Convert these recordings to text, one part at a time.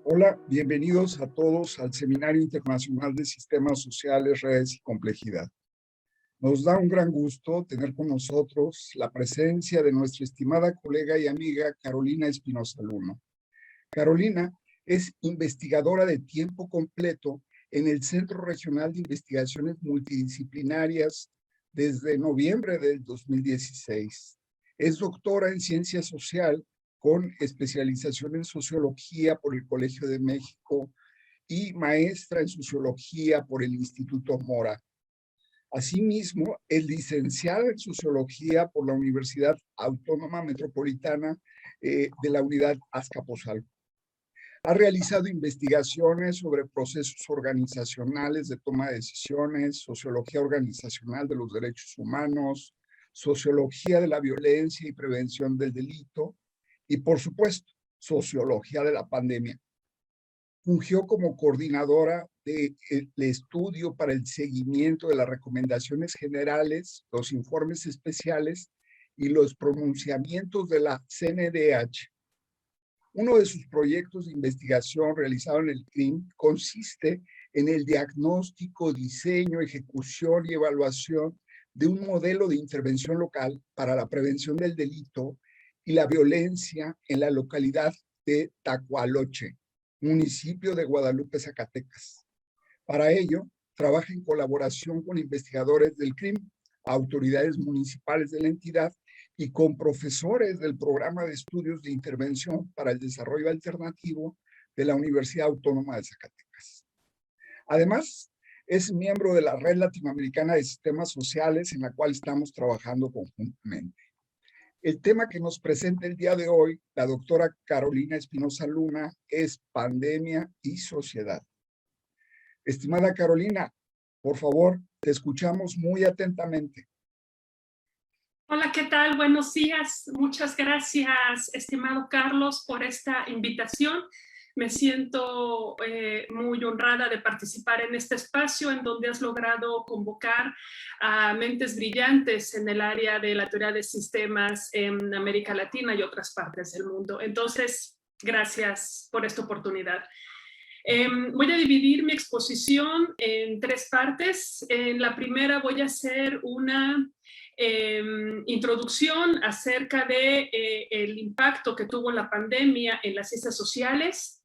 Hola, bienvenidos a todos al Seminario Internacional de Sistemas Sociales, Redes y Complejidad. Nos da un gran gusto tener con nosotros la presencia de nuestra estimada colega y amiga Carolina Espinosa Luna. Carolina es investigadora de tiempo completo en el Centro Regional de Investigaciones Multidisciplinarias desde noviembre del 2016. Es doctora en Ciencia Social con especialización en Sociología por el Colegio de México y maestra en Sociología por el Instituto Mora. Asimismo, es licenciada en Sociología por la Universidad Autónoma Metropolitana de la Unidad Azcapotzalco. Ha realizado investigaciones sobre procesos organizacionales de toma de decisiones, sociología organizacional de los derechos humanos, sociología de la violencia y prevención del delito, y por supuesto, sociología de la pandemia. Fungió como coordinadora del estudio para el seguimiento de las recomendaciones generales, los informes especiales y los pronunciamientos de la CNDH. Uno de sus proyectos de investigación realizado en el CRIM consiste en el diagnóstico, diseño, ejecución y evaluación de un modelo de intervención local para la prevención del delito y la violencia en la localidad de Tacualoche, municipio de Guadalupe, Zacatecas. Para ello, trabaja en colaboración con investigadores del CRIM, autoridades municipales de la entidad y con profesores del Programa de Estudios de Intervención para el Desarrollo Alternativo de la Universidad Autónoma de Zacatecas. Además, es miembro de la Red Latinoamericana de Sistemas Sociales, en la cual estamos trabajando conjuntamente. El tema que nos presenta el día de hoy la doctora Carolina Espinosa Luna es pandemia y sociedad. Estimada Carolina, por favor, te escuchamos muy atentamente. Hola, ¿qué tal? Buenos días. Muchas gracias, estimado Carlos, por esta invitación. Me siento muy honrada de participar en este espacio en donde has logrado convocar a mentes brillantes en el área de la teoría de sistemas en América Latina y otras partes del mundo. Entonces, gracias por esta oportunidad. Voy a dividir mi exposición en tres partes. En la primera voy a hacer una introducción acerca de el impacto que tuvo la pandemia en las ciencias sociales.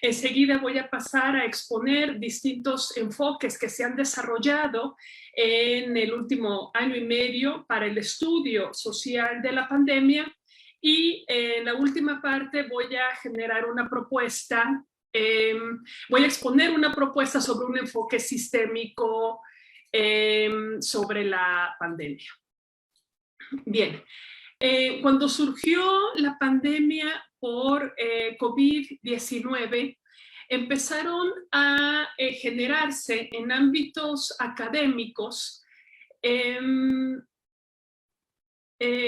Enseguida voy a pasar a exponer distintos enfoques que se han desarrollado en el último año y medio para el estudio social de la pandemia. Y en la última parte voy a generar una propuesta, voy a exponer una propuesta sobre un enfoque sistémico sobre la pandemia. Bien, cuando surgió la pandemia por COVID-19, empezaron a generarse en ámbitos académicos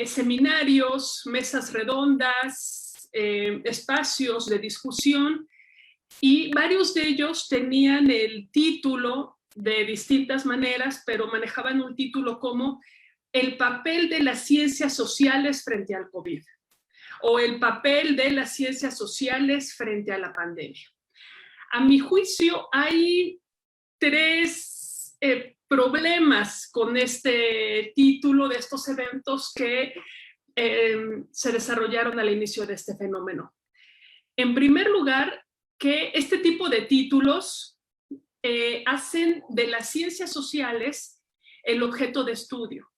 seminarios, mesas redondas, espacios de discusión, y varios de ellos tenían el título de distintas maneras, pero manejaban un título como el papel de las ciencias sociales frente al COVID o el papel de las ciencias sociales frente a la pandemia. A mi juicio, hay tres problemas con este título de estos eventos que se desarrollaron al inicio de este fenómeno. En primer lugar, que este tipo de títulos hacen de las ciencias sociales el objeto de estudio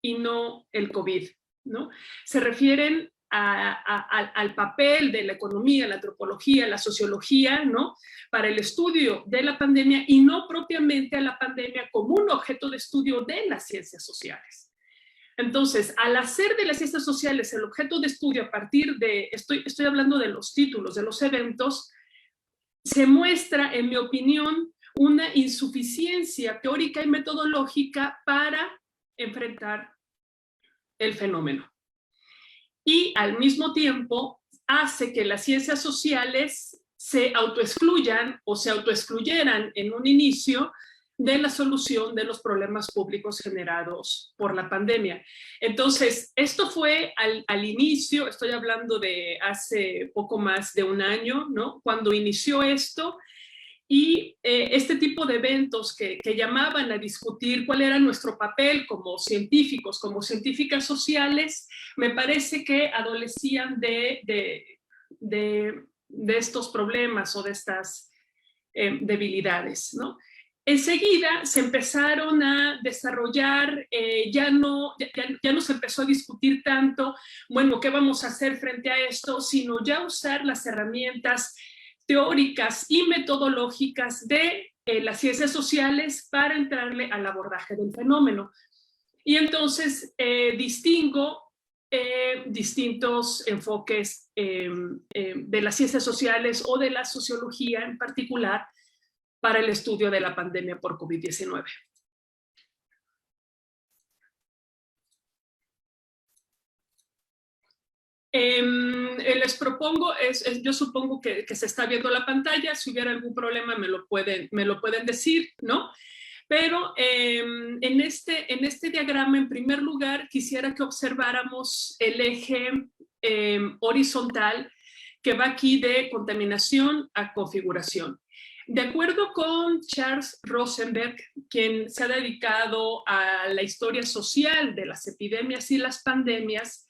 y no el COVID, ¿no? Se refieren al papel de la economía, la antropología, la sociología, ¿no? Para el estudio de la pandemia y no propiamente a la pandemia como un objeto de estudio de las ciencias sociales. Entonces, al hacer de las ciencias sociales el objeto de estudio a partir de, estoy hablando de los títulos, de los eventos, se muestra, en mi opinión, una insuficiencia teórica y metodológica para enfrentar el fenómeno. Y al mismo tiempo hace que las ciencias sociales se autoexcluyan o se autoexcluyeran en un inicio de la solución de los problemas públicos generados por la pandemia. Entonces, esto fue al inicio, estoy hablando de hace poco más de un año, ¿no? Cuando inició esto, y este tipo de eventos que llamaban a discutir cuál era nuestro papel como científicos, como científicas sociales, me parece que adolecían de estos problemas o de estas debilidades, ¿no? Enseguida se empezaron a desarrollar, ya no se empezó a discutir tanto, bueno, ¿qué vamos a hacer frente a esto? Sino ya usar las herramientas teóricas y metodológicas de las ciencias sociales para entrarle al abordaje del fenómeno. Y entonces distingo distintos enfoques de las ciencias sociales o de la sociología en particular para el estudio de la pandemia por COVID-19. Les propongo, yo supongo que se está viendo la pantalla, si hubiera algún problema me lo pueden decir, ¿no? Pero en este diagrama, en primer lugar, quisiera que observáramos el eje horizontal que va aquí de contaminación a configuración. De acuerdo con Charles Rosenberg, quien se ha dedicado a la historia social de las epidemias y las pandemias,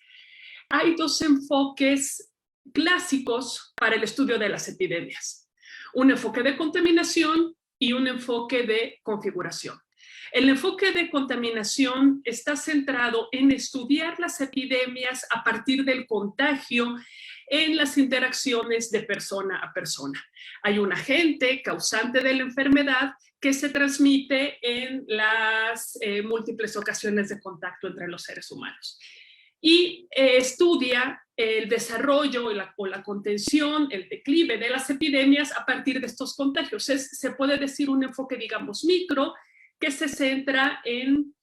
hay dos enfoques clásicos para el estudio de las epidemias. Un enfoque de contaminación y un enfoque de configuración. El enfoque de contaminación está centrado en estudiar las epidemias a partir del contagio en las interacciones de persona a persona. Hay un agente causante de la enfermedad que se transmite en las múltiples ocasiones de contacto entre los seres humanos. Y estudia el desarrollo o la contención, el declive de las epidemias a partir de estos contagios. Se puede decir un enfoque, digamos, micro, que se centra en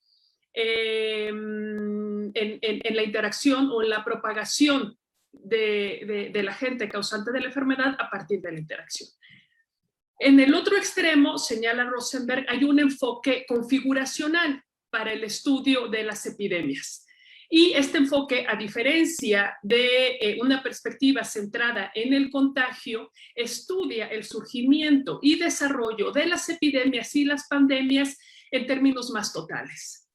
la interacción o en la propagación del agente causante de la enfermedad a partir de la interacción. En el otro extremo, señala Rosenberg, hay un enfoque configuracional para el estudio de las epidemias. Y este enfoque, a diferencia de una perspectiva centrada en el contagio, estudia el surgimiento y desarrollo de las epidemias y las pandemias en términos más totales.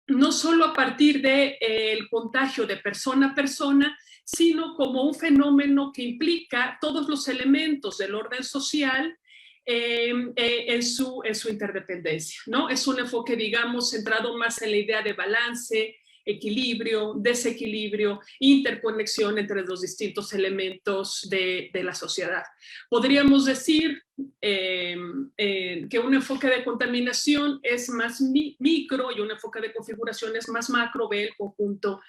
No solo a partir del contagio de persona a persona, sino como un fenómeno que implica todos los elementos del orden social en su interdependencia, ¿no? Es un enfoque, digamos, centrado más en la idea de balance, equilibrio, desequilibrio, interconexión entre los distintos elementos de la sociedad. Podríamos decir que un enfoque de contaminación es más micro y un enfoque de configuración es más macro, ve el conjunto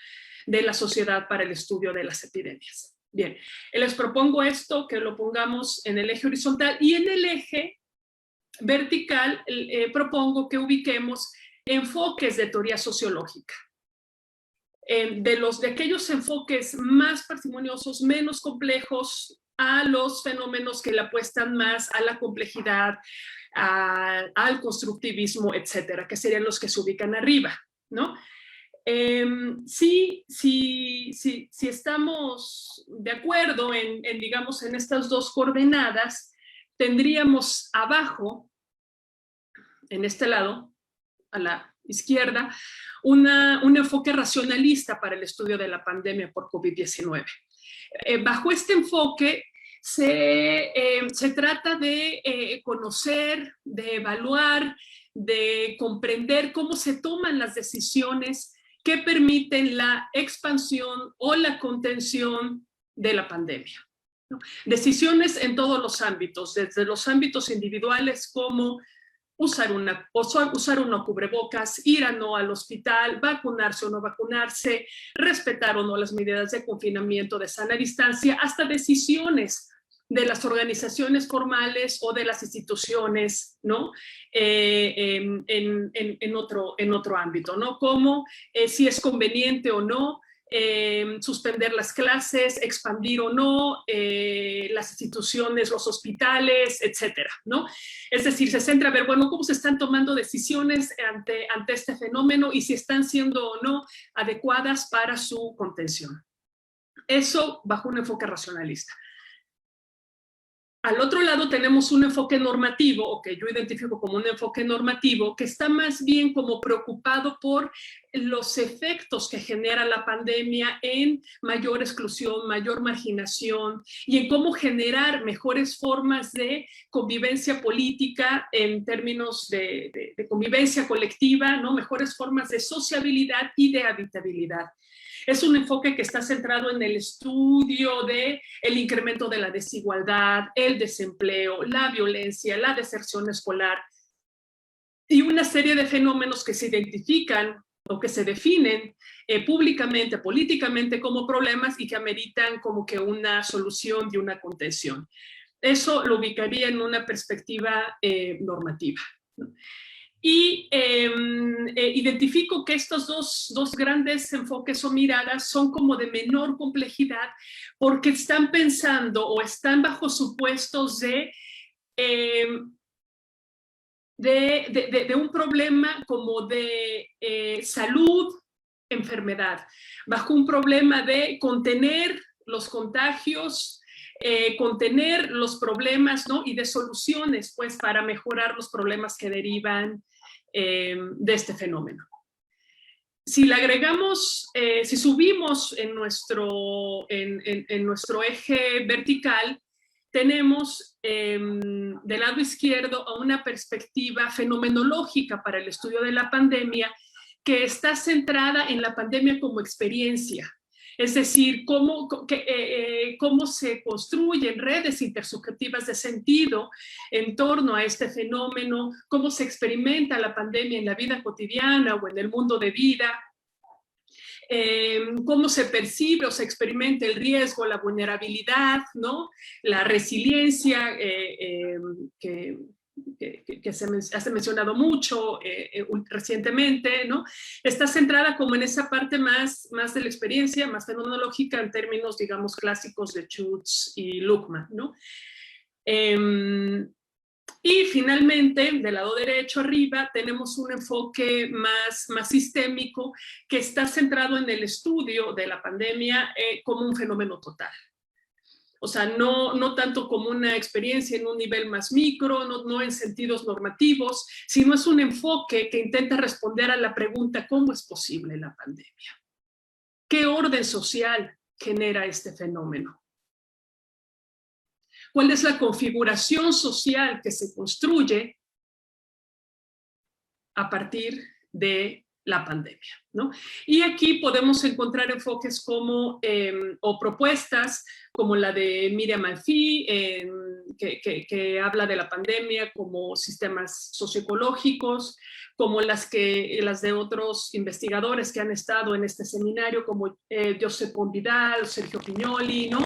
de la sociedad para el estudio de las epidemias. Bien, les propongo esto, que lo pongamos en el eje horizontal y en el eje vertical propongo que ubiquemos enfoques de teoría sociológica. De aquellos enfoques más parsimoniosos, menos complejos, a los fenómenos que le apuestan más a la complejidad, al constructivismo, etcétera, que serían los que se ubican arriba, ¿no? Si estamos de acuerdo digamos, en estas dos coordenadas, tendríamos abajo, en este lado, a la izquierda, un enfoque racionalista para el estudio de la pandemia por COVID-19. Bajo este enfoque se trata de conocer, de evaluar, de comprender cómo se toman las decisiones que permiten la expansión o la contención de la pandemia, ¿no? Decisiones en todos los ámbitos, desde los ámbitos individuales como usar una cubrebocas, ir o no al hospital, vacunarse o no vacunarse, respetar o no las medidas de confinamiento de sana distancia, hasta decisiones de las organizaciones formales o de las instituciones, ¿no? En otro ámbito, ¿no? Como si es conveniente o no suspender las clases, expandir o no las instituciones, los hospitales, etcétera, ¿no? Es decir, se centra a ver, bueno, cómo se están tomando decisiones ante este fenómeno y si están siendo o no adecuadas para su contención. Eso bajo un enfoque racionalista. Al otro lado tenemos un enfoque normativo, o que yo identifico como un enfoque normativo, que está más bien como preocupado por los efectos que genera la pandemia en mayor exclusión, mayor marginación y en cómo generar mejores formas de convivencia política en términos de convivencia colectiva, ¿no? Mejores formas de sociabilidad y de habitabilidad. Es un enfoque que está centrado en el estudio del incremento de la desigualdad, el desempleo, la violencia, la deserción escolar y una serie de fenómenos que se identifican o que se definen públicamente, políticamente como problemas y que ameritan como que una solución y una contención. Eso lo ubicaría en una perspectiva normativa, ¿no? Y identifico que estos dos grandes enfoques o miradas son como de menor complejidad porque están pensando o están bajo supuestos de un problema como de salud, enfermedad, bajo un problema de contener los contagios, contener los problemas, ¿no? Y de soluciones, pues, para mejorar los problemas que derivan de este fenómeno. Si le agregamos, si subimos en nuestro eje vertical, tenemos del lado izquierdo a una perspectiva fenomenológica para el estudio de la pandemia que está centrada en la pandemia como experiencia. Es decir, cómo se construyen redes intersubjetivas de sentido en torno a este fenómeno, cómo se experimenta la pandemia en la vida cotidiana o en el mundo de vida, cómo se percibe o se experimenta el riesgo, la vulnerabilidad, ¿no? La resiliencia que se ha mencionado mucho recientemente, ¿no? Está centrada como en esa parte más de la experiencia, más fenomenológica en términos, digamos, clásicos de Schutz y Luckmann, ¿no? Y finalmente, del lado derecho arriba, tenemos un enfoque más sistémico que está centrado en el estudio de la pandemia como un fenómeno total. O sea, no tanto como una experiencia en un nivel más micro, no en sentidos normativos, sino es un enfoque que intenta responder a la pregunta, ¿cómo es posible la pandemia? ¿Qué orden social genera este fenómeno? ¿Cuál es la configuración social que se construye a partir de la pandemia, ¿no? Y aquí podemos encontrar enfoques como, o propuestas como la de Miriam Alfie, que habla de la pandemia como sistemas socioecológicos, como las de otros investigadores que han estado en este seminario, como Josep Vidal, Sergio Pignoli, ¿no?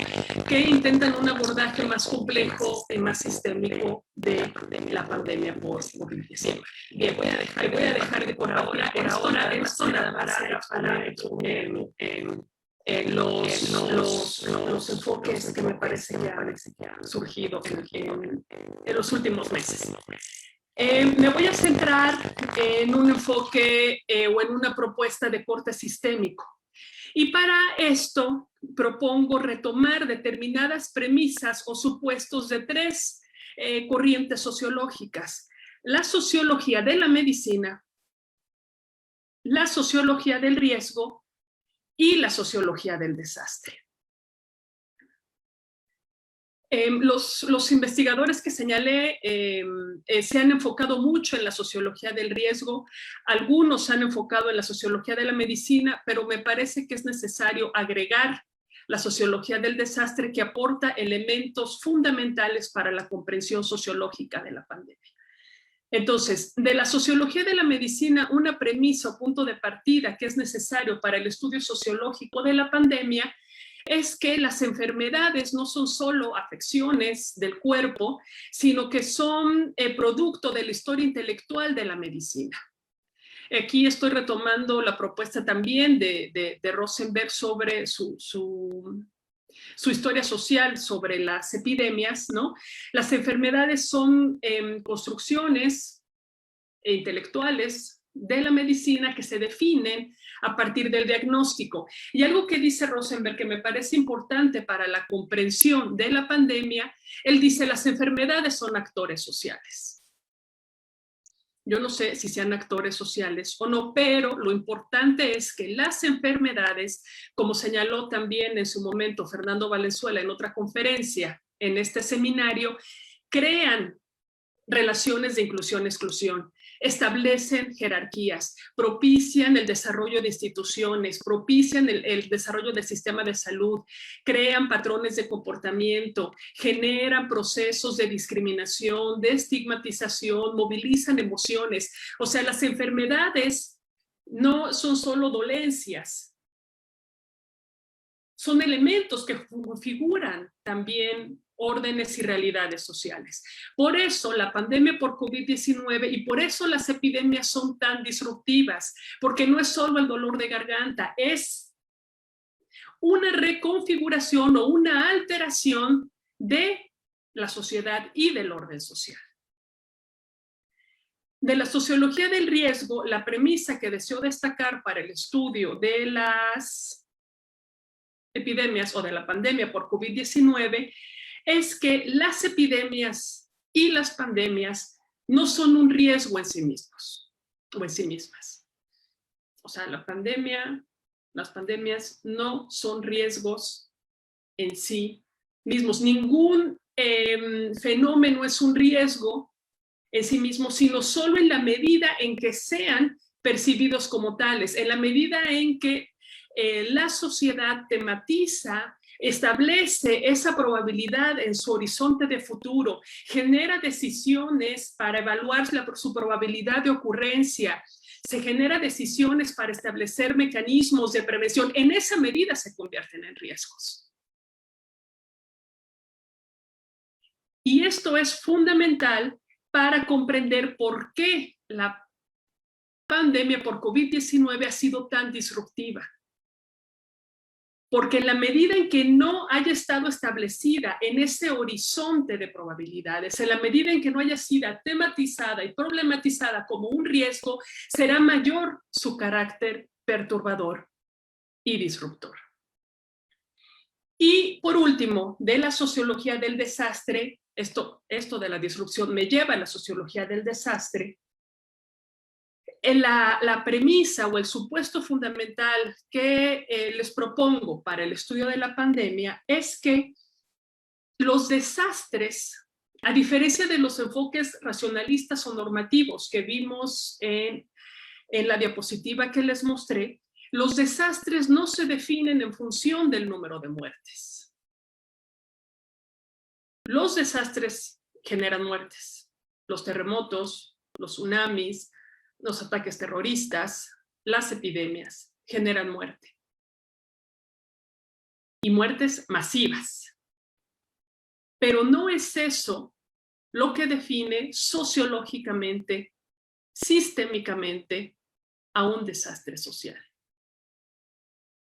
Que intentan un abordaje más complejo y más sistémico de la pandemia por COVID-19. Bien, voy a dejar de por ahora esto nada más para los enfoques que me parece que han surgido en los últimos meses. Me voy a centrar en un enfoque o en una propuesta de corte sistémico. Y para esto propongo retomar determinadas premisas o supuestos de tres corrientes sociológicas: la sociología de la medicina, la sociología del riesgo y la sociología del desastre. Los investigadores que señalé se han enfocado mucho en la sociología del riesgo, algunos se han enfocado en la sociología de la medicina, pero me parece que es necesario agregar la sociología del desastre, que aporta elementos fundamentales para la comprensión sociológica de la pandemia. Entonces, de la sociología de la medicina, una premisa o punto de partida que es necesario para el estudio sociológico de la pandemia es que las enfermedades no son solo afecciones del cuerpo, sino que son producto de la historia intelectual de la medicina. Aquí estoy retomando la propuesta también de Rosenberg sobre su historia social sobre las epidemias, ¿no? Las enfermedades son construcciones intelectuales de la medicina que se definen a partir del diagnóstico. Y algo que dice Rosenberg que me parece importante para la comprensión de la pandemia, él dice las enfermedades son actores sociales. Yo no sé si sean actores sociales o no, pero lo importante es que las enfermedades, como señaló también en su momento Fernando Valenzuela en otra conferencia en este seminario, crean relaciones de inclusión-exclusión, establecen jerarquías, propician el desarrollo de instituciones, propician el desarrollo del sistema de salud, crean patrones de comportamiento, generan procesos de discriminación, de estigmatización, movilizan emociones. O sea, las enfermedades no son solo dolencias, son elementos que configuran también órdenes y realidades sociales. Por eso la pandemia por COVID-19 y por eso las epidemias son tan disruptivas, porque no es solo el dolor de garganta, es una reconfiguración o una alteración de la sociedad y del orden social. De la sociología del riesgo, la premisa que deseo destacar para el estudio de las epidemias o de la pandemia por COVID-19 es que las epidemias y las pandemias no son un riesgo en sí mismos o en sí mismas. O sea, las pandemias no son riesgos en sí mismos. Ningún fenómeno es un riesgo en sí mismo, sino solo en la medida en que sean percibidos como tales, en la medida en que la sociedad tematiza, establece esa probabilidad en su horizonte de futuro, genera decisiones para evaluar su probabilidad de ocurrencia, se genera decisiones para establecer mecanismos de prevención. En esa medida se convierten en riesgos. Y esto es fundamental para comprender por qué la pandemia por COVID-19 ha sido tan disruptiva. Porque en la medida en que no haya estado establecida en ese horizonte de probabilidades, en la medida en que no haya sido tematizada y problematizada como un riesgo, será mayor su carácter perturbador y disruptor. Y por último, de la sociología del desastre, esto de la disrupción me lleva a la sociología del desastre. La premisa o el supuesto fundamental que les propongo para el estudio de la pandemia es que los desastres, a diferencia de los enfoques racionalistas o normativos que vimos en la diapositiva que les mostré, los desastres no se definen en función del número de muertes. Los desastres generan muertes. Los terremotos, los tsunamis, los ataques terroristas, las epidemias generan muerte. Y muertes masivas. Pero no es eso lo que define sociológicamente, sistémicamente, a un desastre social,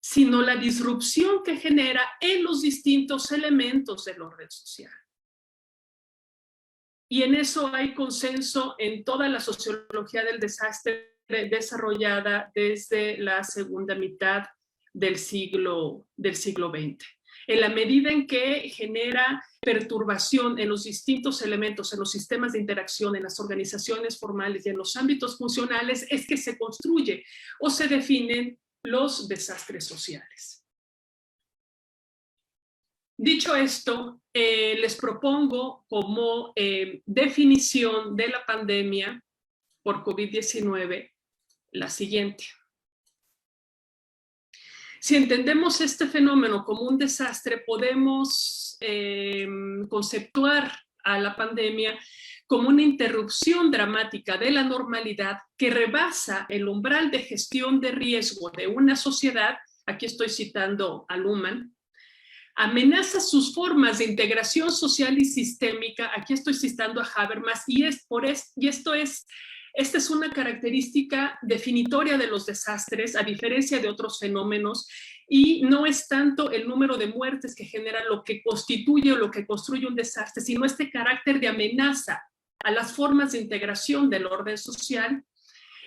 sino la disrupción que genera en los distintos elementos del orden social. Y en eso hay consenso en toda la sociología del desastre desarrollada desde la segunda mitad del siglo XX. En la medida en que genera perturbación en los distintos elementos, en los sistemas de interacción, en las organizaciones formales y en los ámbitos funcionales, es que se construye o se definen los desastres sociales. Dicho esto, les propongo como definición de la pandemia por COVID-19 la siguiente. Si entendemos este fenómeno como un desastre, podemos conceptuar a la pandemia como una interrupción dramática de la normalidad que rebasa el umbral de gestión de riesgo de una sociedad, aquí estoy citando a Luhmann, amenaza sus formas de integración social y sistémica, aquí estoy citando a Habermas, y esto es Esta es una característica definitoria de los desastres, a diferencia de otros fenómenos, y no es tanto el número de muertes que genera lo que constituye o lo que construye un desastre, sino este carácter de amenaza a las formas de integración del orden social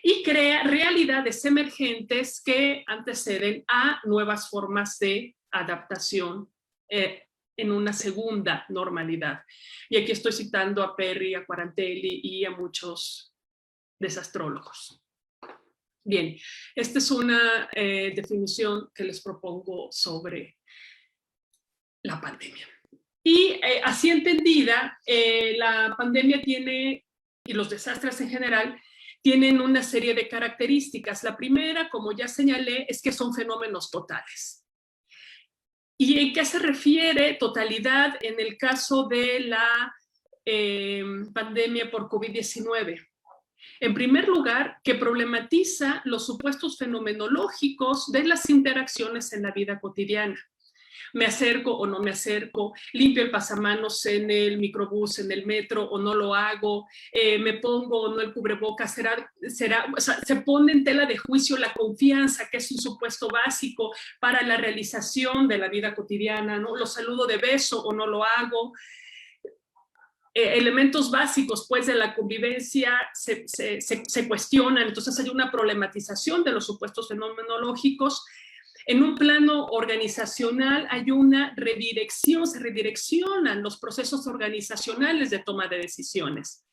y crea realidades emergentes que anteceden a nuevas formas de adaptación en una segunda normalidad. Y aquí estoy citando a Perry, a Quarantelli y a muchos desastrólogos. Bien, esta es una definición que les propongo sobre la pandemia. Y así entendida, la pandemia tiene, y los desastres en general, tienen una serie de características. La primera, como ya señalé, es que son fenómenos totales. ¿Y en qué se refiere totalidad en el caso de la pandemia por COVID-19? En primer lugar, que problematiza los supuestos fenomenológicos de las interacciones en la vida cotidiana. Me acerco o no me acerco, limpio el pasamanos en el microbús, en el metro o no lo hago, me pongo o no el cubrebocas, o sea, se pone en tela de juicio la confianza, que es un supuesto básico para la realización de la vida cotidiana, ¿no? Lo saludo de beso o no lo hago. Elementos básicos pues de la convivencia se cuestionan, entonces hay una problematización de los supuestos fenomenológicos. En un plano organizacional hay una redirección, se redireccionan los procesos organizacionales de toma de decisiones,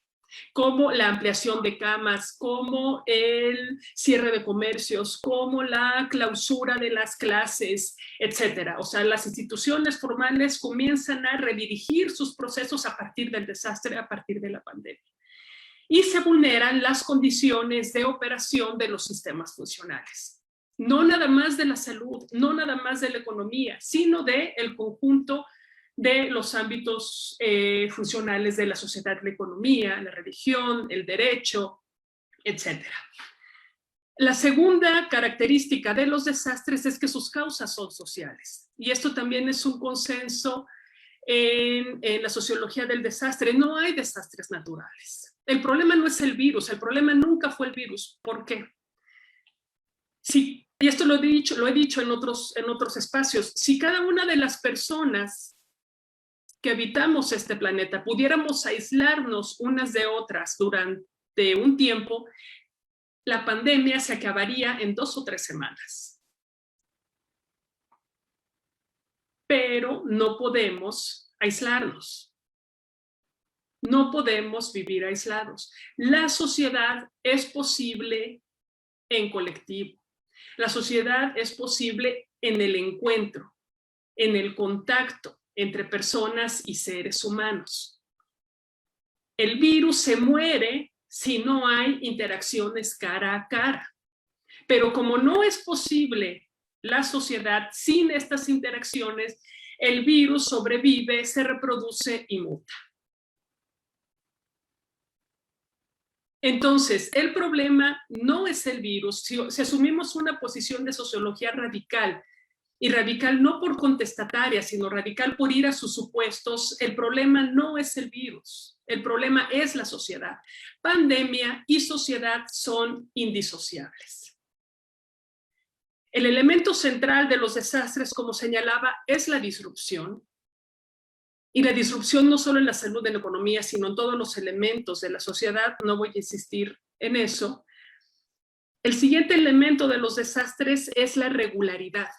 como la ampliación de camas, como el cierre de comercios, como la clausura de las clases, etcétera. O sea, las instituciones formales comienzan a redirigir sus procesos a partir del desastre, a partir de la pandemia. Y se vulneran las condiciones de operación de los sistemas funcionales. No nada más de la salud, no nada más de la economía, sino del conjunto de los ámbitos funcionales de la sociedad, la economía, la religión, el derecho, etc. La segunda característica de los desastres es que sus causas son sociales. Y esto también es un consenso en la sociología del desastre. No hay desastres naturales. El problema no es el virus, el problema nunca fue el virus. ¿Por qué? Sí. Y esto lo he dicho en otros espacios, si cada una de las personas que habitamos este planeta pudiéramos aislarnos unas de otras durante un tiempo, la pandemia se acabaría en 2 o 3 semanas. Pero no podemos aislarnos. No podemos vivir aislados. La sociedad es posible en colectivo. La sociedad es posible en el encuentro, en el contacto entre personas y seres humanos. El virus se muere si no hay interacciones cara a cara. Pero como no es posible la sociedad sin estas interacciones, el virus sobrevive, se reproduce y muta. Entonces, el problema no es el virus. Si asumimos una posición de sociología radical, y radical no por contestataria, sino radical por ir a sus supuestos, el problema no es el virus, el problema es la sociedad. Pandemia y sociedad son indisociables. El elemento central de los desastres, como señalaba, es la disrupción. Y la disrupción no solo en la salud, en la economía, sino en todos los elementos de la sociedad. No voy a insistir en eso. El siguiente elemento de los desastres es la regularidad.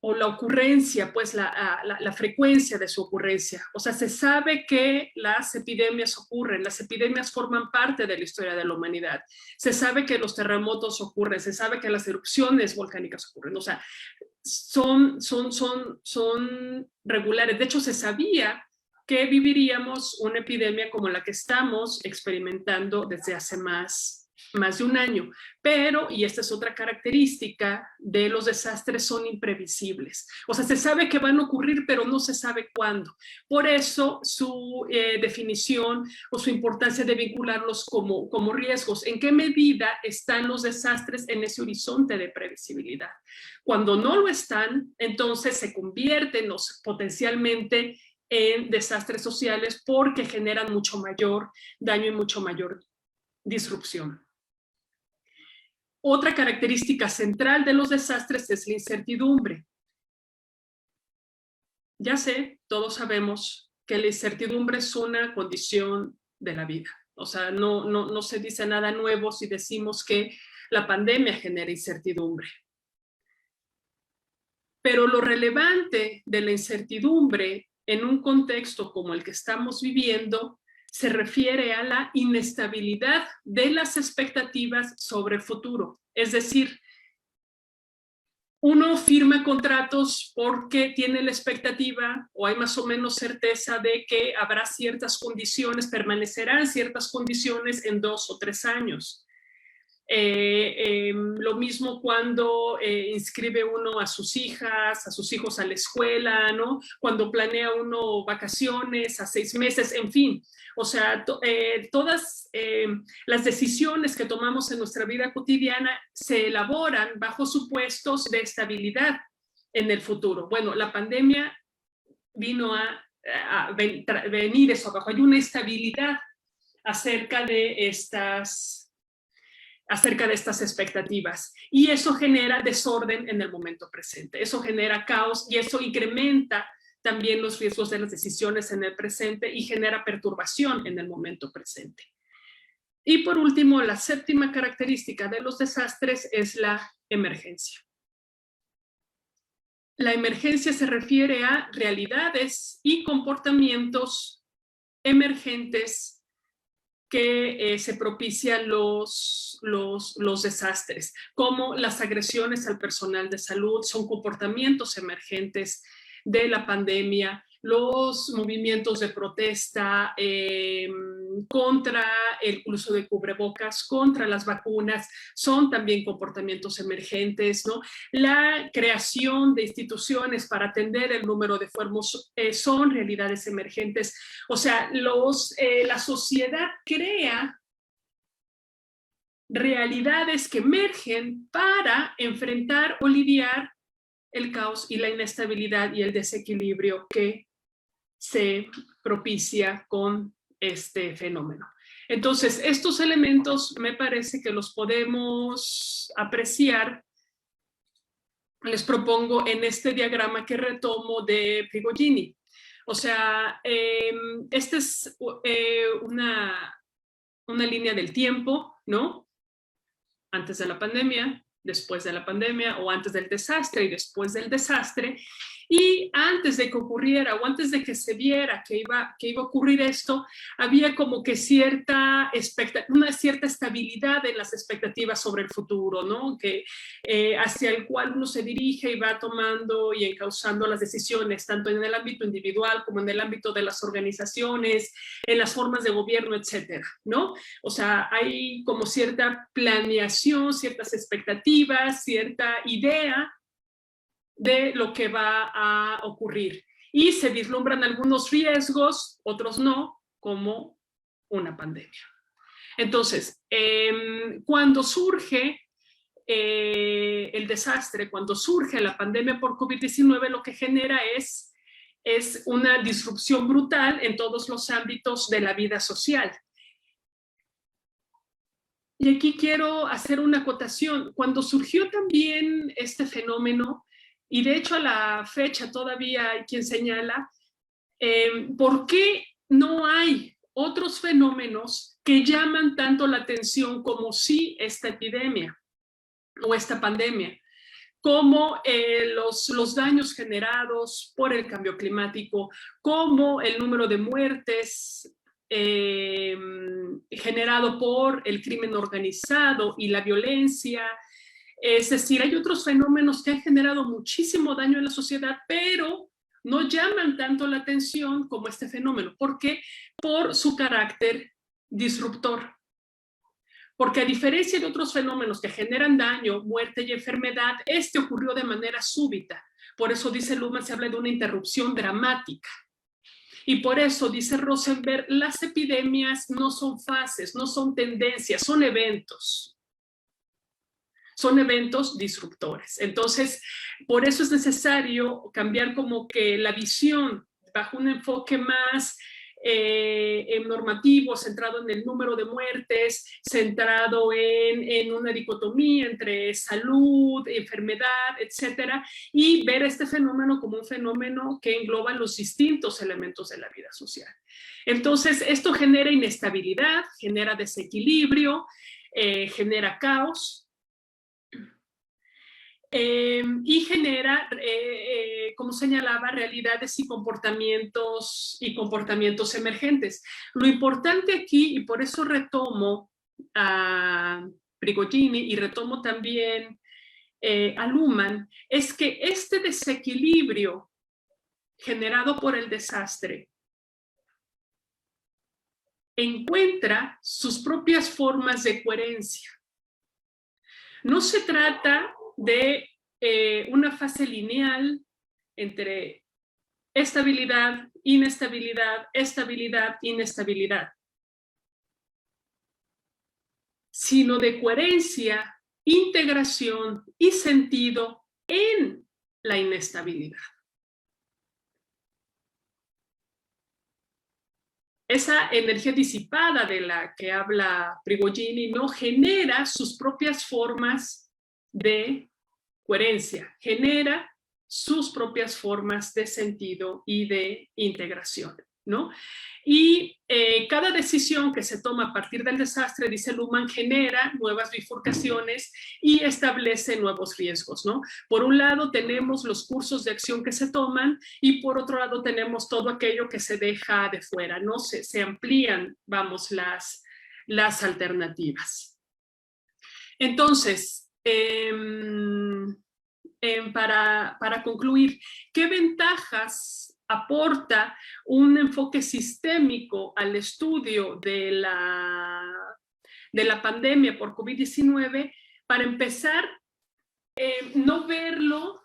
O la ocurrencia, pues la frecuencia de su ocurrencia. O sea, se sabe que las epidemias ocurren, las epidemias forman parte de la historia de la humanidad. Se sabe que los terremotos ocurren, se sabe que las erupciones volcánicas ocurren. O sea, son regulares. De hecho, se sabía que viviríamos una epidemia como la que estamos experimentando desde hace más de un año. Pero, y esta es otra característica de los desastres, son imprevisibles. O sea, se sabe que van a ocurrir, pero no se sabe cuándo. Por eso su definición o su importancia de vincularlos como riesgos. ¿En qué medida están los desastres en ese horizonte de previsibilidad? Cuando no lo están, entonces se convierten potencialmente en desastres sociales porque generan mucho mayor daño y mucho mayor disrupción. Otra característica central de los desastres es la incertidumbre. Ya sé, todos sabemos que la incertidumbre es una condición de la vida. O sea, no se dice nada nuevo si decimos que la pandemia genera incertidumbre. Pero lo relevante de la incertidumbre en un contexto como el que estamos viviendo se refiere a la inestabilidad de las expectativas sobre el futuro. Es decir, uno firma contratos porque tiene la expectativa o hay más o menos certeza de que habrá ciertas condiciones, permanecerán ciertas condiciones en 2 o 3 años. Lo mismo cuando inscribe uno a sus hijos a la escuela, ¿no? Cuando planea uno vacaciones a 6 meses, en fin. O sea, todas las decisiones que tomamos en nuestra vida cotidiana se elaboran bajo supuestos de estabilidad en el futuro. Bueno, la pandemia vino a venir eso abajo. Hay una estabilidad acerca de estas expectativas. Y eso genera desorden en el momento presente. Eso genera caos y eso incrementa también los riesgos de las decisiones en el presente y genera perturbación en el momento presente. Y por último, la séptima característica de los desastres es la emergencia. La emergencia se refiere a realidades y comportamientos emergentes que se propician los desastres, como las agresiones al personal de salud, son comportamientos emergentes de la pandemia, los movimientos de protesta contra el uso de cubrebocas, contra las vacunas, son también comportamientos emergentes, ¿no? La creación de instituciones para atender el número de enfermos son realidades emergentes. O sea, la sociedad crea realidades que emergen para enfrentar o lidiar el caos y la inestabilidad y el desequilibrio que se propicia con este fenómeno. Entonces, estos elementos me parece que los podemos apreciar. Les propongo en este diagrama que retomo de Prigogine. O sea, esta es una línea del tiempo, ¿no? Antes de la pandemia, después de la pandemia, o antes del desastre y después del desastre. Y antes de que ocurriera o antes de que se viera que iba a ocurrir esto, había como que una cierta estabilidad en las expectativas sobre el futuro, ¿no? Que hacia el cual uno se dirige y va tomando y encauzando las decisiones, tanto en el ámbito individual como en el ámbito de las organizaciones, en las formas de gobierno, etcétera, ¿no? O sea, hay como cierta planeación, ciertas expectativas, cierta idea de lo que va a ocurrir. Y se vislumbran algunos riesgos, otros no, como una pandemia. Entonces, cuando surge el desastre, cuando surge la pandemia por COVID-19, lo que genera es una disrupción brutal en todos los ámbitos de la vida social. Y aquí quiero hacer una acotación. Cuando surgió también este fenómeno, y de hecho a la fecha todavía hay quien señala, ¿por qué no hay otros fenómenos que llaman tanto la atención como sí esta epidemia o esta pandemia? Como los daños generados por el cambio climático, como el número de muertes generado por el crimen organizado y la violencia. Es decir, hay otros fenómenos que han generado muchísimo daño en la sociedad, pero no llaman tanto la atención como este fenómeno. ¿Por qué? Por su carácter disruptor. Porque a diferencia de otros fenómenos que generan daño, muerte y enfermedad, este ocurrió de manera súbita. Por eso, dice Luhmann, se habla de una interrupción dramática. Y por eso, dice Rosenberg, las epidemias no son fases, no son tendencias, son eventos. Son eventos disruptores. Entonces, por eso es necesario cambiar como que la visión bajo un enfoque más normativo, centrado en el número de muertes, centrado en una dicotomía entre salud, enfermedad, etcétera, y ver este fenómeno como un fenómeno que engloba los distintos elementos de la vida social. Entonces, esto genera inestabilidad, genera desequilibrio, genera caos, y genera, como señalaba, realidades y comportamientos emergentes. Lo importante aquí, y por eso retomo a Prigogine y retomo también a Luhmann, es que este desequilibrio generado por el desastre encuentra sus propias formas de coherencia. No se trata de una fase lineal entre estabilidad, inestabilidad, estabilidad, inestabilidad, sino de coherencia, integración y sentido en la inestabilidad. Esa energía disipada de la que habla Prigogine no genera sus propias formas de coherencia, genera sus propias formas de sentido y de integración, ¿no? Y cada decisión que se toma a partir del desastre, dice Luhmann, genera nuevas bifurcaciones y establece nuevos riesgos, ¿no? Por un lado tenemos los cursos de acción que se toman y por otro lado tenemos todo aquello que se deja de fuera, ¿no? Se amplían, vamos, las alternativas. Entonces, para concluir, ¿qué ventajas aporta un enfoque sistémico al estudio de la pandemia por COVID-19? Para empezar, no verlo,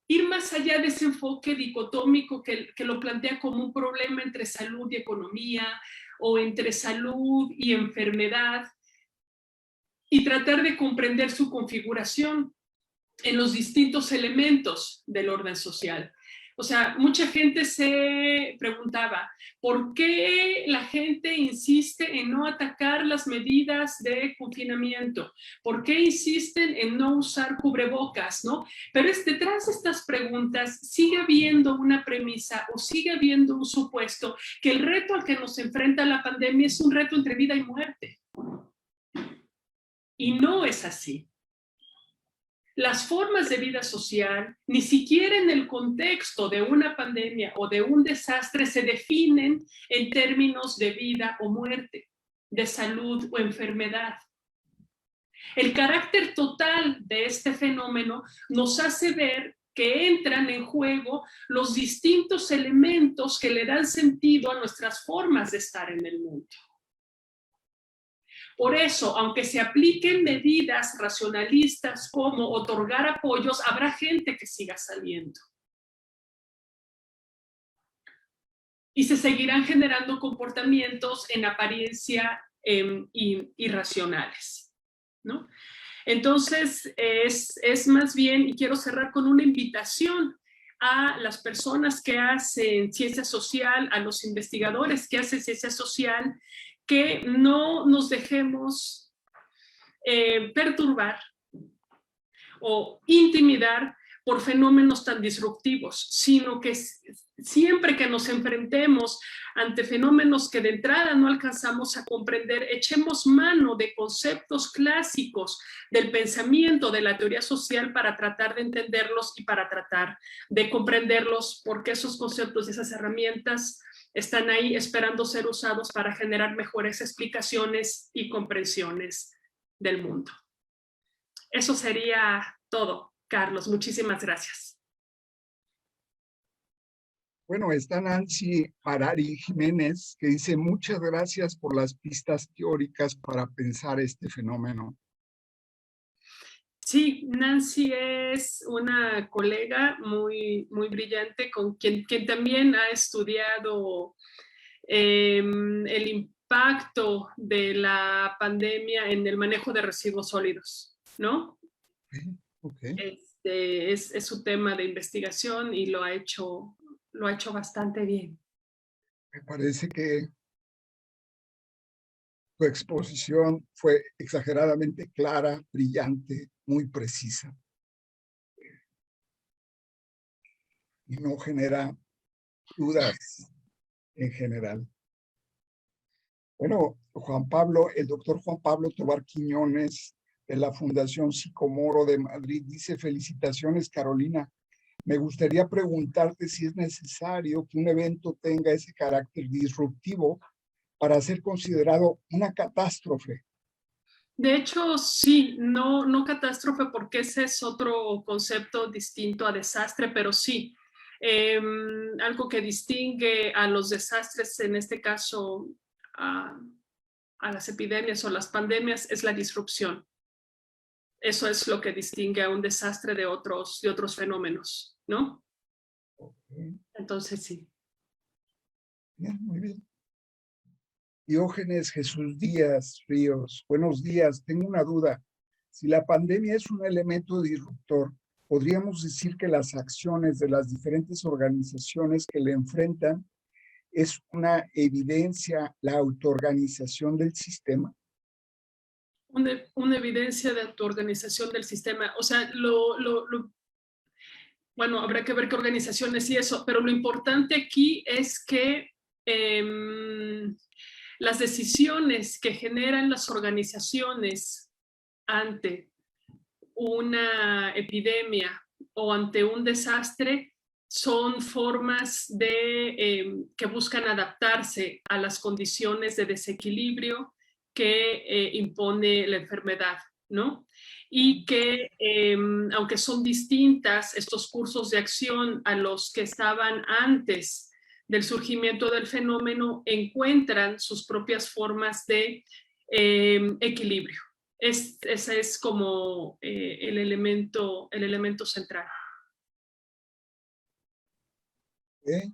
ir más allá de ese enfoque dicotómico que lo plantea como un problema entre salud y economía o entre salud y enfermedad, y tratar de comprender su configuración en los distintos elementos del orden social. O sea, mucha gente se preguntaba, ¿por qué la gente insiste en no atacar las medidas de confinamiento? ¿Por qué insisten en no usar cubrebocas, no? Pero detrás de estas preguntas sigue habiendo una premisa o sigue habiendo un supuesto que el reto al que nos enfrenta la pandemia es un reto entre vida y muerte. Y no es así. Las formas de vida social, ni siquiera en el contexto de una pandemia o de un desastre, se definen en términos de vida o muerte, de salud o enfermedad. El carácter total de este fenómeno nos hace ver que entran en juego los distintos elementos que le dan sentido a nuestras formas de estar en el mundo. Por eso, aunque se apliquen medidas racionalistas como otorgar apoyos, habrá gente que siga saliendo. Y se seguirán generando comportamientos en apariencia irracionales, ¿no? Entonces, es más bien, y quiero cerrar con una invitación a las personas que hacen ciencia social, a los investigadores que hacen ciencia social, que no nos dejemos perturbar o intimidar por fenómenos tan disruptivos, sino que siempre que nos enfrentemos ante fenómenos que de entrada no alcanzamos a comprender, echemos mano de conceptos clásicos del pensamiento, de la teoría social, para tratar de entenderlos y para tratar de comprenderlos, porque esos conceptos y esas herramientas están ahí esperando ser usados para generar mejores explicaciones y comprensiones del mundo. Eso sería todo, Carlos. Muchísimas gracias. Bueno, está Nancy Harari Jiménez, que dice muchas gracias por las pistas teóricas para pensar este fenómeno. Sí, Nancy es una colega muy brillante con quien también ha estudiado el impacto de la pandemia en el manejo de residuos sólidos, ¿no? Okay. Es su tema de investigación y lo ha hecho lo ha hecho bastante bien. Me parece que tu exposición fue exageradamente clara, brillante, muy precisa y no genera dudas en general. Bueno, el doctor Juan Pablo Tovar Quiñones de la Fundación Sicomoro de Madrid dice: felicitaciones, Carolina. Me gustaría preguntarte si es necesario que un evento tenga ese carácter disruptivo para ser considerado una catástrofe. De hecho, sí, no catástrofe, porque ese es otro concepto distinto a desastre, pero sí. Algo que distingue a los desastres, en este caso a las epidemias o las pandemias, es la disrupción. Eso es lo que distingue a un desastre de otros fenómenos, ¿no? Okay. Entonces, sí. Bien, muy bien. Diógenes Jesús Díaz Ríos, buenos días. Tengo una duda. Si la pandemia es un elemento disruptor, ¿podríamos decir que las acciones de las diferentes organizaciones que le enfrentan es una evidencia la autoorganización del sistema? Una evidencia de autoorganización del sistema. O sea, bueno, habrá que ver qué organizaciones y eso, pero lo importante aquí es que las decisiones que generan las organizaciones ante una epidemia o ante un desastre son formas que buscan adaptarse a las condiciones de desequilibrio que impone la enfermedad, ¿no? Y que, aunque son distintas estos cursos de acción a los que estaban antes del surgimiento del fenómeno, encuentran sus propias formas de equilibrio. Ese es como el elemento central. ¿Eh?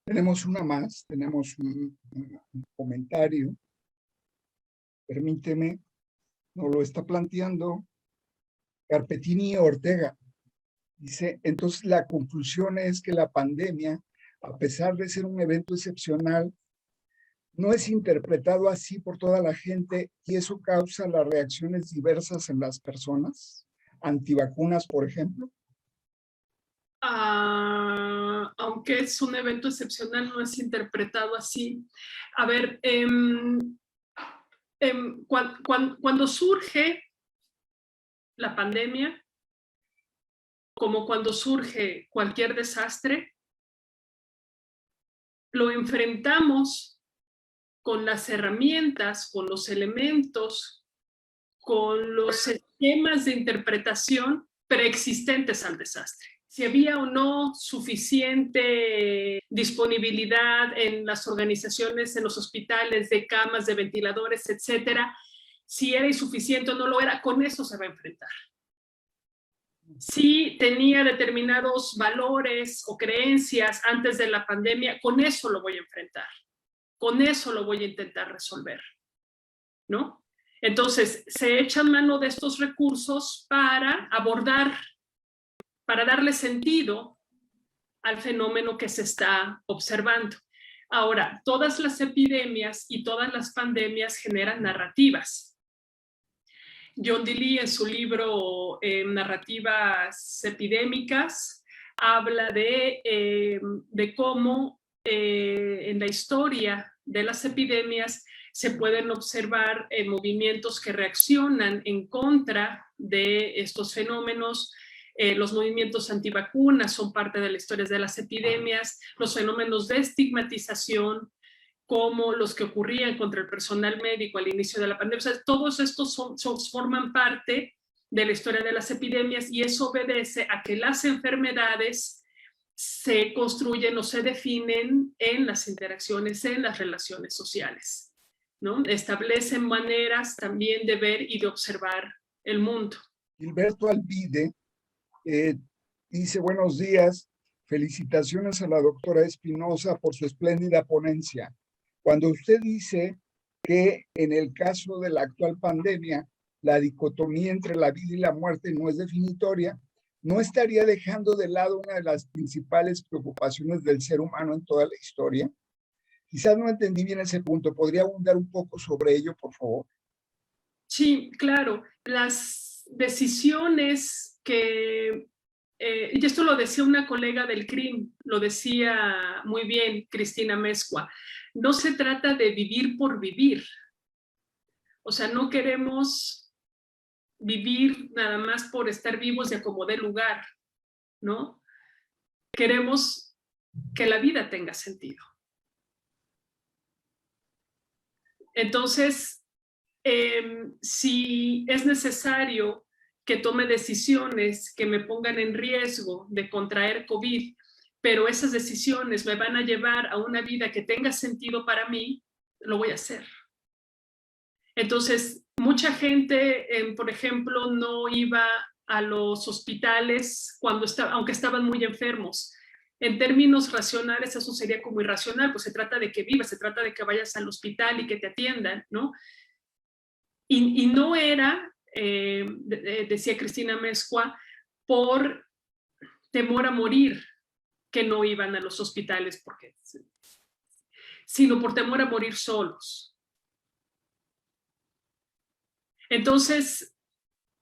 Tenemos una más, tenemos un comentario. Permíteme, nos lo está planteando Carpetini Ortega. Dice: entonces la conclusión es que la pandemia, a pesar de ser un evento excepcional, no es interpretado así por toda la gente, y eso causa las reacciones diversas en las personas, antivacunas, por ejemplo. Aunque es un evento excepcional, no es interpretado así. A ver, cuando surge la pandemia, como cuando surge cualquier desastre, lo enfrentamos con las herramientas, con los elementos, con los esquemas de interpretación preexistentes al desastre. Si había o no suficiente disponibilidad en las organizaciones, en los hospitales, de camas, de ventiladores, etcétera, si era insuficiente o no lo era, con eso se va a enfrentar. Si tenía determinados valores o creencias antes de la pandemia, con eso lo voy a enfrentar. Con eso lo voy a intentar resolver, ¿no? Entonces, se echan mano de estos recursos para abordar, para darle sentido al fenómeno que se está observando. Ahora, todas las epidemias y todas las pandemias generan narrativas. John Dee en su libro Narrativas epidémicas, habla de cómo en la historia de las epidemias se pueden observar movimientos que reaccionan en contra de estos fenómenos. Los movimientos antivacunas son parte de la historia de las epidemias, los fenómenos de estigmatización, como los que ocurrían contra el personal médico al inicio de la pandemia. O sea, todos estos forman parte de la historia de las epidemias, y eso obedece a que las enfermedades se construyen o se definen en las interacciones, en las relaciones sociales, ¿no? Establecen maneras también de ver y de observar el mundo. Gilberto Alvide dice: buenos días, felicitaciones a la doctora Espinosa por su espléndida ponencia. Cuando usted dice que en el caso de la actual pandemia, la dicotomía entre la vida y la muerte no es definitoria, no estaría dejando de lado una de las principales preocupaciones del ser humano en toda la historia? Quizás no entendí bien ese punto. ¿Podría abundar un poco sobre ello, por favor? Sí, claro. Las decisiones que, y esto lo decía una colega del CRIM, lo decía muy bien Cristina Mezcua, no se trata de vivir por vivir. O sea, no queremos vivir nada más por estar vivos y a como dé lugar, ¿no? Queremos que la vida tenga sentido. Entonces, si es necesario que tome decisiones que me pongan en riesgo de contraer COVID, pero esas decisiones me van a llevar a una vida que tenga sentido para mí, lo voy a hacer. Entonces, mucha gente, por ejemplo, no iba a los hospitales aunque estaban muy enfermos. En términos racionales, eso sería como irracional, pues se trata de que vivas, se trata de que vayas al hospital y que te atiendan, ¿no? Y no era, decía Cristina Mezcua, por temor a morir que no iban a los hospitales, sino por temor a morir solos. Entonces,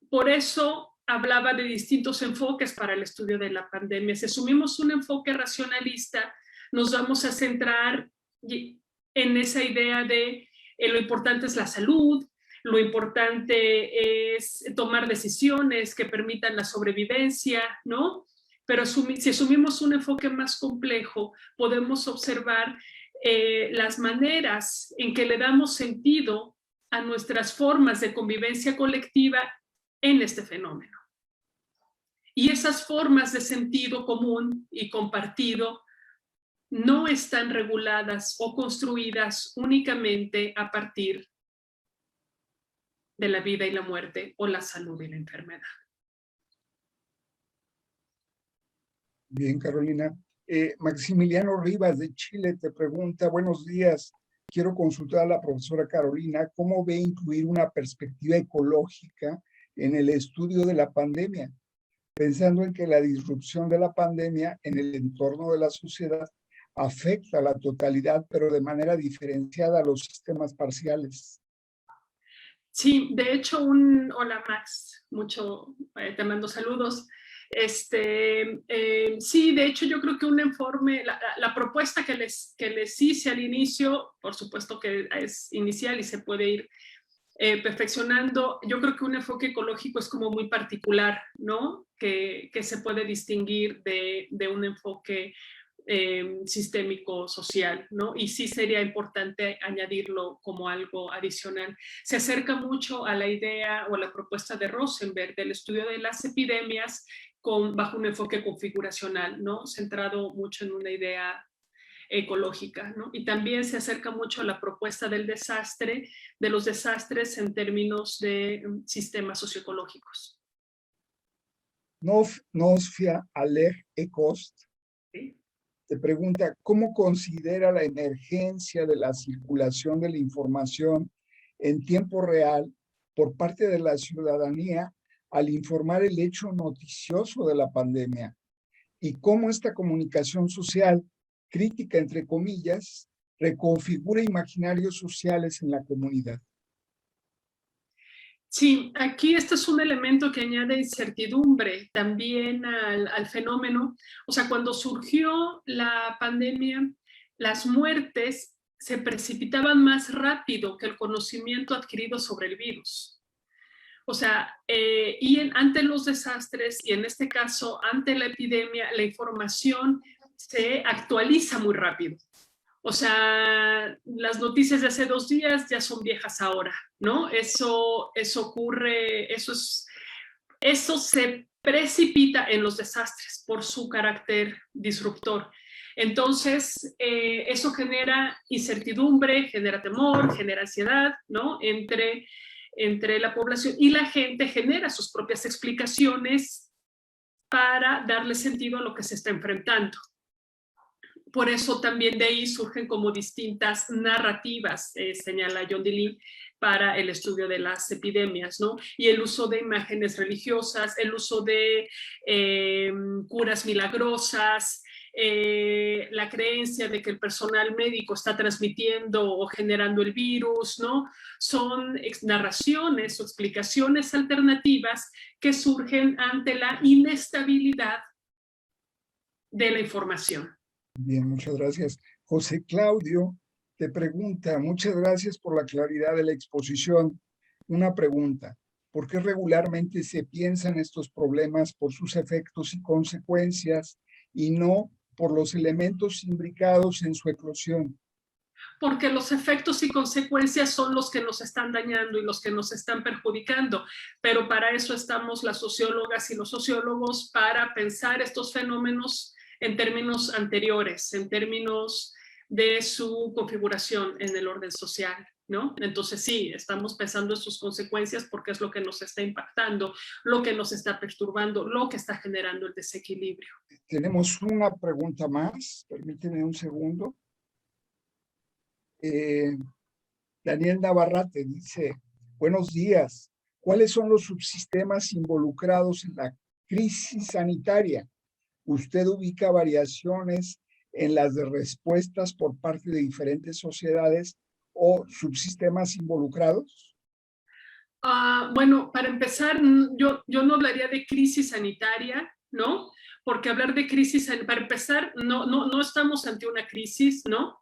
por eso hablaba de distintos enfoques para el estudio de la pandemia. Si asumimos un enfoque racionalista, nos vamos a centrar en esa idea de lo importante es la salud, lo importante es tomar decisiones que permitan la sobrevivencia, ¿no? Pero si asumimos un enfoque más complejo, podemos observar las maneras en que le damos sentido a nuestras formas de convivencia colectiva en este fenómeno. Y esas formas de sentido común y compartido no están reguladas o construidas únicamente a partir de la vida y la muerte o la salud y la enfermedad. Bien, Carolina. Maximiliano Rivas de Chile te pregunta, buenos días, quiero consultar a la profesora Carolina, ¿cómo ve incluir una perspectiva ecológica en el estudio de la pandemia? Pensando en que la disrupción de la pandemia en el entorno de la sociedad afecta a la totalidad, pero de manera diferenciada a los sistemas parciales. Sí, de hecho, hola Max, te mando saludos. Sí, de hecho yo creo que un informe, la propuesta que les hice al inicio, por supuesto que es inicial y se puede ir perfeccionando, yo creo que un enfoque ecológico es como muy particular, ¿no? Que se puede distinguir de un enfoque sistémico social, ¿no? Y sí sería importante añadirlo como algo adicional. Se acerca mucho a la idea o a la propuesta de Rosenberg del estudio de las epidemias bajo un enfoque configuracional, ¿no? Centrado mucho en una idea ecológica, ¿no? Y también se acerca mucho a la propuesta del desastre, de los desastres en términos de sistemas socioecológicos. Nosfia Alej Ekost ¿Sí? te pregunta, ¿cómo considera la emergencia de la circulación de la información en tiempo real por parte de la ciudadanía al informar el hecho noticioso de la pandemia? Y cómo esta comunicación social, crítica entre comillas, reconfigura imaginarios sociales en la comunidad. Sí, aquí este es un elemento que añade incertidumbre también al fenómeno. O sea, cuando surgió la pandemia, las muertes se precipitaban más rápido que el conocimiento adquirido sobre el virus. O sea, ante los desastres y en este caso ante la epidemia, la información se actualiza muy rápido. O sea, las noticias de hace 2 días ya son viejas ahora, ¿no? Eso ocurre, eso se precipita en los desastres por su carácter disruptor. Entonces, eso genera incertidumbre, genera temor, genera ansiedad, ¿no? Entre la población, y la gente genera sus propias explicaciones para darle sentido a lo que se está enfrentando. Por eso también de ahí surgen como distintas narrativas, señala John Delaney, para el estudio de las epidemias, ¿no? Y el uso de imágenes religiosas, el uso de curas milagrosas, la creencia de que el personal médico está transmitiendo o generando el virus, ¿no? Son narraciones o explicaciones alternativas que surgen ante la inestabilidad de la información. Bien, muchas gracias. José Claudio te pregunta, muchas gracias por la claridad de la exposición. Una pregunta, ¿por qué regularmente se piensan estos problemas por sus efectos y consecuencias y no por los elementos imbricados en su eclosión? Porque los efectos y consecuencias son los que nos están dañando y los que nos están perjudicando. Pero para eso estamos las sociólogas y los sociólogos, para pensar estos fenómenos en términos anteriores, en términos de su configuración en el orden social, ¿no? Entonces sí, estamos pensando en sus consecuencias porque es lo que nos está impactando, lo que nos está perturbando, lo que está generando el desequilibrio. Tenemos una pregunta más, permíteme un segundo. Daniel Navarrete dice, buenos días, ¿cuáles son los subsistemas involucrados en la crisis sanitaria? ¿Usted ubica variaciones en las respuestas por parte de diferentes sociedades o subsistemas involucrados? Bueno, para empezar, yo no hablaría de crisis sanitaria, ¿no? Porque hablar de crisis, para empezar, no estamos ante una crisis, ¿no?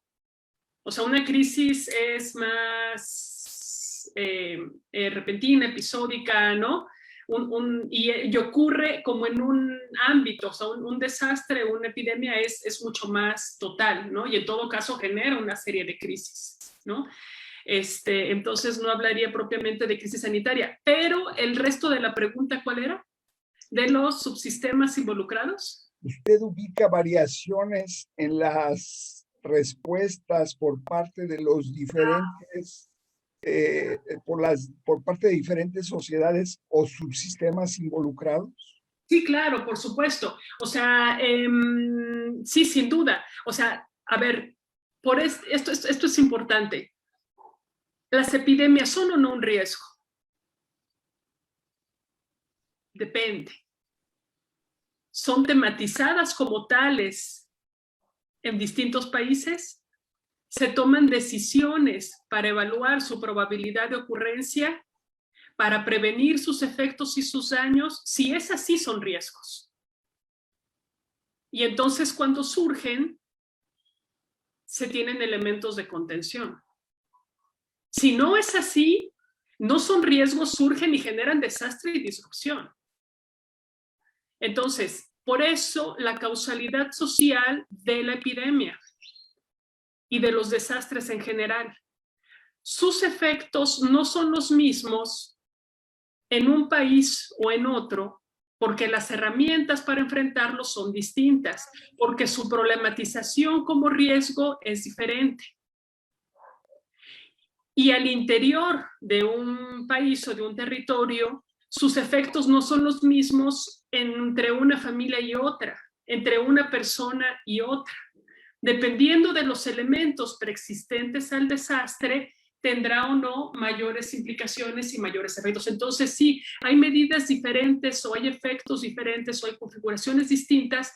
O sea, una crisis es más repentina, episódica, ¿no? Y ocurre como en un ámbito, o sea, un desastre, una epidemia es mucho más total, ¿no? Y en todo caso genera una serie de crisis, ¿no? Entonces no hablaría propiamente de crisis sanitaria, pero el resto de la pregunta, ¿cuál era? ¿De los subsistemas involucrados? ¿Usted ubica variaciones en las respuestas por parte de los diferentes, por parte de diferentes sociedades o subsistemas involucrados? Sí, claro, por supuesto. O sea, sí, sin duda. O sea, a ver, esto es importante. ¿Las epidemias son o no un riesgo? Depende. ¿Son tematizadas como tales en distintos países? ¿Se toman decisiones para evaluar su probabilidad de ocurrencia, para prevenir sus efectos y sus daños? Si es así, son riesgos. Y entonces, cuando surgen, se tienen elementos de contención. Si no es así, no son riesgos, surgen y generan desastre y disrupción. Entonces, por eso la causalidad social de la epidemia y de los desastres en general. Sus efectos no son los mismos en un país o en otro, porque las herramientas para enfrentarlos son distintas, porque su problematización como riesgo es diferente. Y al interior de un país o de un territorio, sus efectos no son los mismos entre una familia y otra, entre una persona y otra. Dependiendo de los elementos preexistentes al desastre, tendrá o no mayores implicaciones y mayores efectos. Entonces, sí, hay medidas diferentes o hay efectos diferentes o hay configuraciones distintas,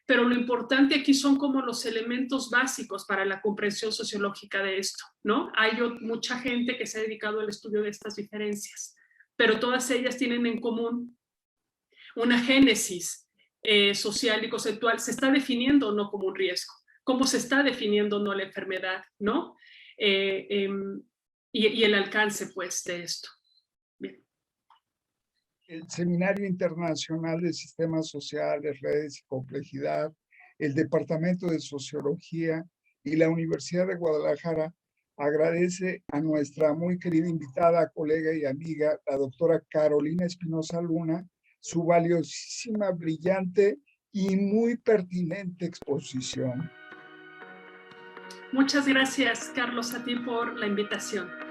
pero lo importante aquí son como los elementos básicos para la comprensión sociológica de esto, ¿no? Hay mucha gente que se ha dedicado al estudio de estas diferencias, pero todas ellas tienen en común una génesis social y conceptual. Se está definiendo o no como un riesgo, cómo se está definiendo no la enfermedad, ¿no? Y el alcance, pues, de esto. Bien. El Seminario Internacional de Sistemas Sociales, Redes y Complejidad, el Departamento de Sociología y la Universidad de Guadalajara agradece a nuestra muy querida invitada, colega y amiga, la doctora Carolina Espinosa Luna, su valiosísima, brillante y muy pertinente exposición. Muchas gracias, Carlos, a ti por la invitación.